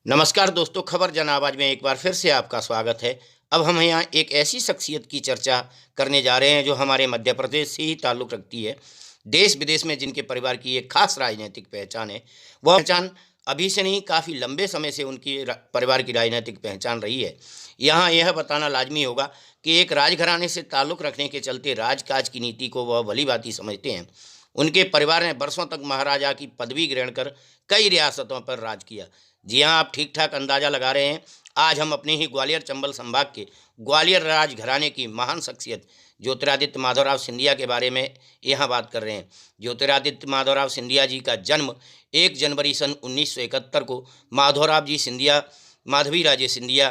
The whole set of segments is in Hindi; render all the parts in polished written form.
नमस्कार दोस्तों, खबर जन आवाज में एक बार फिर से आपका स्वागत है। अब हम यहाँ एक ऐसी शख्सियत की चर्चा करने जा रहे हैं जो हमारे मध्य प्रदेश से ही ताल्लुक़ रखती है। देश विदेश में जिनके परिवार की एक खास राजनीतिक पहचान है, वह पहचान अभी से नहीं, काफ़ी लंबे समय से उनकी परिवार की राजनीतिक पहचान रही है। यहाँ यह बताना लाजमी होगा कि एक राजघराने से ताल्लुक़ रखने के चलते राजकाज की नीति को वह भली-भांति समझते हैं। उनके परिवार ने बरसों तक महाराजा की पदवी ग्रहण कर कई रियासतों पर राज किया। जी हाँ, आप ठीक ठाक अंदाजा लगा रहे हैं। आज हम अपने ही ग्वालियर चंबल संभाग के ग्वालियर राजघराने की महान शख्सियत ज्योतिरादित्य माधवराव सिंधिया के बारे में यहाँ बात कर रहे हैं। ज्योतिरादित्य माधवराव सिंधिया जी का जन्म 1 जनवरी सन 1971 को माधवराव जी सिंधिया माधवी राजे सिंधिया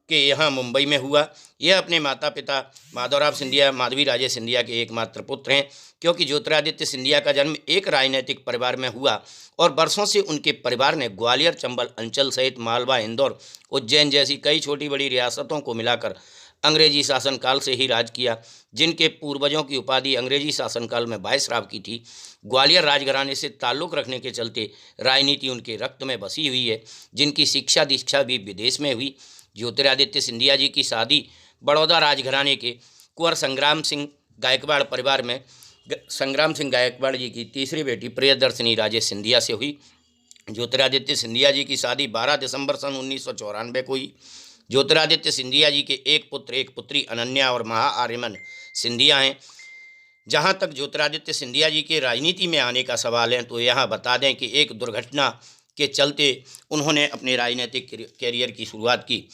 के यहाँ मुंबई में हुआ। यह अपने माता पिता माधवराव सिंधिया माधवी राजे सिंधिया के एकमात्र पुत्र हैं। क्योंकि ज्योतिरादित्य सिंधिया का जन्म एक राजनीतिक परिवार में हुआ और बरसों से उनके परिवार ने ग्वालियर चंबल अंचल सहित मालवा, इंदौर, उज्जैन जैसी कई छोटी बड़ी रियासतों को मिलाकर अंग्रेजी शासनकाल से ही राज किया। जिनके पूर्वजों की उपाधि अंग्रेजी शासनकाल में वायसराय की थी। ग्वालियर राजघराने से ताल्लुक़ रखने के चलते राजनीति उनके रक्त में बसी हुई है। जिनकी शिक्षा दीक्षा भी विदेश में हुई। ज्योतिरादित्य सिंधिया जी की शादी बड़ौदा राजघराने के कुंवर संग्राम सिंह गायकवाड़ परिवार में संग्राम सिंह गायकवाड़ जी की तीसरी बेटी प्रियदर्शनी राजे सिंधिया से हुई। ज्योतिरादित्य सिंधिया जी की शादी 12 दिसंबर सन 1994 को हुई। ज्योतिरादित्य सिंधिया जी के एक पुत्र एक पुत्री अनन्या और महा आर्यमन सिंधिया हैं। जहां तक ज्योतिरादित्य सिंधिया जी के राजनीति में आने का सवाल है, तो यहाँ बता दें कि एक दुर्घटना के चलते उन्होंने अपने राजनीतिक कैरियर की शुरुआत की।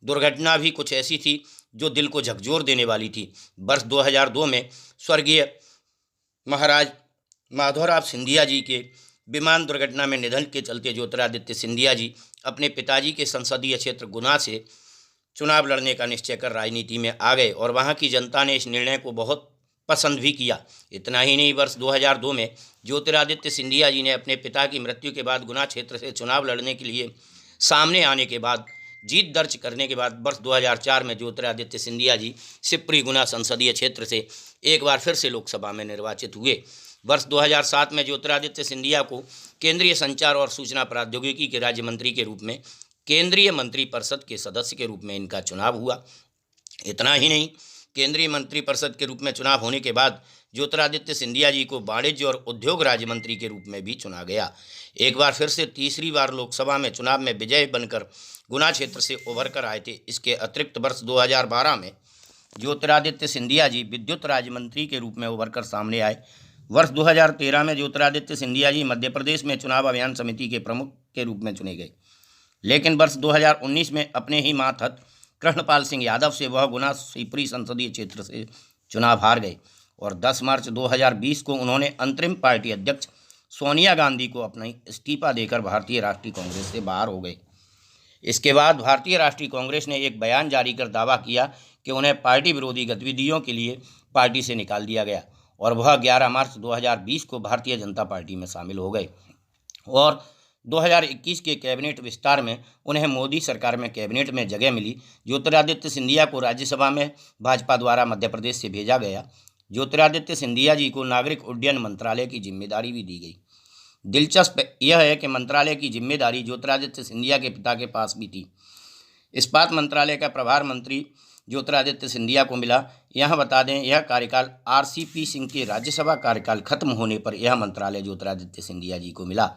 दुर्घटना भी कुछ ऐसी थी जो दिल को झकझोर देने वाली थी। वर्ष 2002 में स्वर्गीय महाराज माधवराव सिंधिया जी के विमान दुर्घटना में निधन के चलते ज्योतिरादित्य सिंधिया जी अपने पिताजी के संसदीय क्षेत्र गुना से चुनाव लड़ने का निश्चय कर राजनीति में आ गए और वहां की जनता ने इस निर्णय को बहुत पसंद भी किया। इतना ही नहीं, वर्ष 2002 में ज्योतिरादित्य सिंधिया जी ने अपने पिता की मृत्यु के बाद गुना क्षेत्र से चुनाव लड़ने के लिए सामने आने के बाद जीत दर्ज करने के बाद वर्ष 2004 में ज्योतिरादित्य सिंधिया जी सिपरी गुना संसदीय क्षेत्र से एक बार फिर से लोकसभा में निर्वाचित हुए। वर्ष 2007 में ज्योतिरादित्य सिंधिया को केंद्रीय संचार और सूचना प्रौद्योगिकी के राज्य मंत्री के रूप में केंद्रीय मंत्रिपरिषद के सदस्य के रूप में इनका चुनाव हुआ। इतना ही नहीं, केंद्रीय मंत्रिपरिषद के रूप में चुनाव होने के बाद ज्योतिरादित्य सिंधिया जी को वाणिज्य और उद्योग राज्य मंत्री के रूप में भी चुना गया। एक बार फिर से तीसरी बार लोकसभा में चुनाव में विजय बनकर गुना क्षेत्र से उभर कर आए थे। इसके अतिरिक्त वर्ष 2012 में ज्योतिरादित्य सिंधिया जी विद्युत राज्य मंत्री के रूप में उभर कर सामने आए। वर्ष 2013 में ज्योतिरादित्य सिंधिया जी मध्य प्रदेश में चुनाव अभियान समिति के प्रमुख के रूप में चुने गए। लेकिन वर्ष 2019 में अपने ही मातहत कृष्णपाल सिंह यादव से वह गुना शिवपुरी संसदीय क्षेत्र से चुनाव हार गए और 10 मार्च 2020 को उन्होंने अंतरिम पार्टी अध्यक्ष सोनिया गांधी को अपना इस्तीफा देकर भारतीय राष्ट्रीय कांग्रेस से बाहर हो गए। इसके बाद भारतीय राष्ट्रीय कांग्रेस ने एक बयान जारी कर दावा किया कि उन्हें पार्टी विरोधी गतिविधियों के लिए पार्टी से निकाल दिया गया और वह 11 मार्च 2020 को भारतीय जनता पार्टी में शामिल हो गए और 2021 के कैबिनेट विस्तार में उन्हें मोदी सरकार में कैबिनेट में जगह मिली। ज्योतिरादित्य सिंधिया को राज्यसभा में भाजपा द्वारा मध्य प्रदेश से भेजा गया। ज्योतिरादित्य सिंधिया जी को नागरिक उड्डयन मंत्रालय की जिम्मेदारी भी दी गई। दिलचस्प यह है कि मंत्रालय की जिम्मेदारी ज्योतिरादित्य सिंधिया के पिता के पास भी थी। इस्पात मंत्रालय का प्रभार मंत्री ज्योतिरादित्य सिंधिया को मिला। यह बता दें, यह कार्यकाल RCP सिंह के राज्यसभा कार्यकाल खत्म होने पर यह मंत्रालय ज्योतिरादित्य सिंधिया जी को मिला।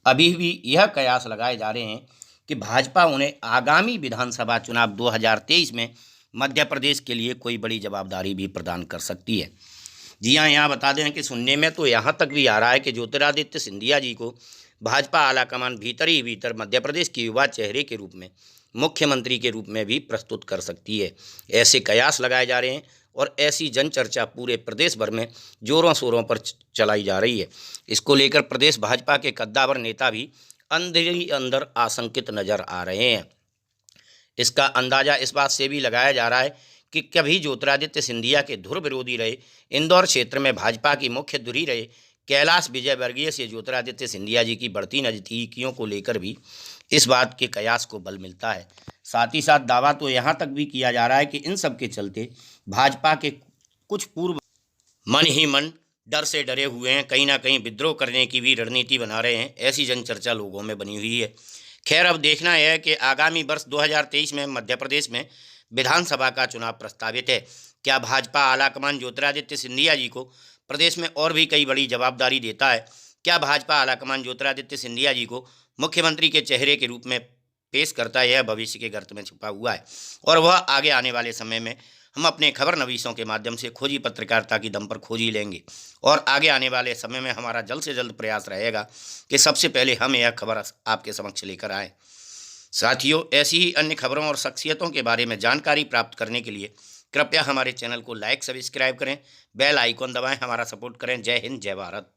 अभी भी यह कयास लगाए जा रहे हैं कि भाजपा उन्हें आगामी विधानसभा चुनाव 2023 में मध्य प्रदेश के लिए कोई बड़ी जवाबदारी भी प्रदान कर सकती है। जी हाँ, यहाँ बता दें कि सुनने में तो यहाँ तक भी आ रहा है कि ज्योतिरादित्य सिंधिया जी को भाजपा आलाकमान भीतर ही भीतर मध्य प्रदेश के युवा चेहरे के रूप में, मुख्यमंत्री के रूप में भी प्रस्तुत कर सकती है। ऐसे कयास लगाए जा रहे हैं और ऐसी जनचर्चा पूरे प्रदेश भर में जोरों शोरों पर चलाई जा रही है। इसको लेकर प्रदेश भाजपा के कद्दावर नेता भी अंदर ही अंदर आशंकित नजर आ रहे हैं। इसका अंदाजा इस बात से भी लगाया जा रहा है कि कभी ज्योतिरादित्य सिंधिया के धुर विरोधी रहे इंदौर क्षेत्र में भाजपा की मुख्य धुरी रहे कैलाश विजयवर्गीय से ज्योतिरादित्य सिंधिया जी की बढ़ती नजदीकियों को लेकर भी इस बात के कयास को बल मिलता है। साथ ही साथ दावा तो यहाँ तक भी किया जा रहा है कि इन सब के चलते भाजपा के कुछ पूर्व मन ही मन डर से डरे हुए हैं, कहीं ना कहीं विद्रोह करने की भी रणनीति बना रहे हैं। ऐसी जनचर्चा लोगों में बनी हुई है। खैर, अब देखना यह है कि आगामी वर्ष 2023 में मध्य प्रदेश में विधानसभा का चुनाव प्रस्तावित है। क्या भाजपा आलाकमान ज्योतिरादित्य सिंधिया जी को प्रदेश में और भी कई बड़ी जवाबदारी देता है? क्या भाजपा आलाकमान ज्योतिरादित्य सिंधिया जी को मुख्यमंत्री के चेहरे के रूप में पेश करता है? यह भविष्य के गर्त में छुपा हुआ है और वह आगे आने वाले समय में हम अपने खबर नवीसों के माध्यम से खोजी पत्रकारिता की दम पर खोज ही लेंगे और आगे आने वाले समय में हमारा जल्द से जल्द प्रयास रहेगा कि सबसे पहले हम यह खबर आपके समक्ष लेकर आएँ। साथियों, ऐसी ही अन्य खबरों और शख्सियतों के बारे में जानकारी प्राप्त करने के लिए कृपया हमारे चैनल को लाइक सब्सक्राइब करें, बेल आइकॉन दबाएं, हमारा सपोर्ट करें। जय हिंद, जय भारत।